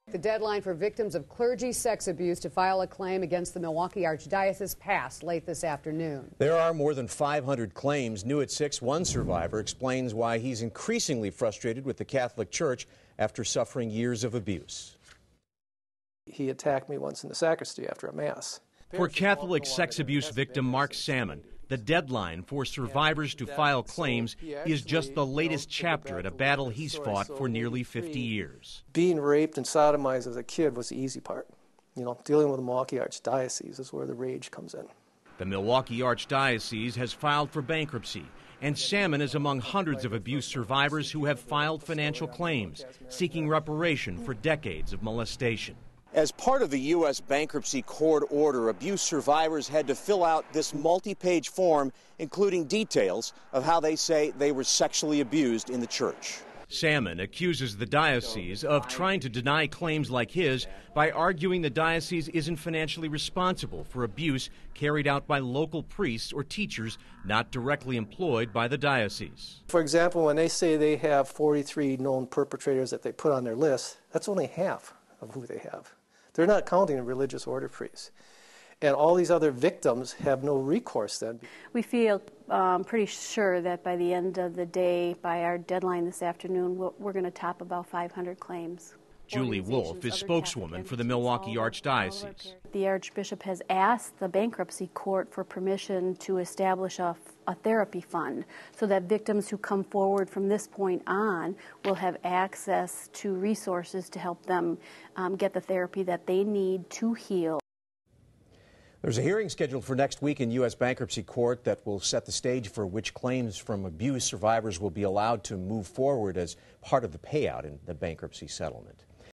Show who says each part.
Speaker 1: The deadline for victims of clergy sex abuse to file a claim against the Milwaukee Archdiocese passed late this afternoon.
Speaker 2: There are more than 500 claims. New at 6, one survivor explains why he's increasingly frustrated with the Catholic Church after suffering years of abuse.
Speaker 3: He attacked me once in the sacristy after a mass.
Speaker 4: For Catholic sex abuse victim Mark Salmon, the deadline for survivors to file claims is just the latest chapter in a battle he's fought for nearly 50 years.
Speaker 3: Being raped and sodomized as a kid was the easy part. Dealing with the Milwaukee Archdiocese is where the rage comes in.
Speaker 4: The Milwaukee Archdiocese has filed for bankruptcy, and Salmon is among hundreds of abuse survivors who have filed financial claims, seeking reparation for decades of molestation.
Speaker 5: As part of the U.S. bankruptcy court order, abuse survivors had to fill out this multi-page form, including details of how they say they were sexually abused in the church.
Speaker 4: Salmon accuses the diocese of trying to deny claims like his by arguing the diocese isn't financially responsible for abuse carried out by local priests or teachers not directly employed by the diocese.
Speaker 3: For example, when they say they have 43 known perpetrators that they put on their list, that's only half of who they have. They're not counting the religious order priests. And all these other victims have no recourse then.
Speaker 6: We feel pretty sure that by the end of the day, by our deadline this afternoon, we're going to top about 500 claims.
Speaker 4: Julie Wolf is spokeswoman for the Milwaukee Archdiocese.
Speaker 6: The Archbishop has asked the bankruptcy court for permission to establish a therapy fund so that victims who come forward from this point on will have access to resources to help them get the therapy that they need to heal.
Speaker 2: There's a hearing scheduled for next week in U.S. Bankruptcy Court that will set the stage for which claims from abuse survivors will be allowed to move forward as part of the payout in the bankruptcy settlement.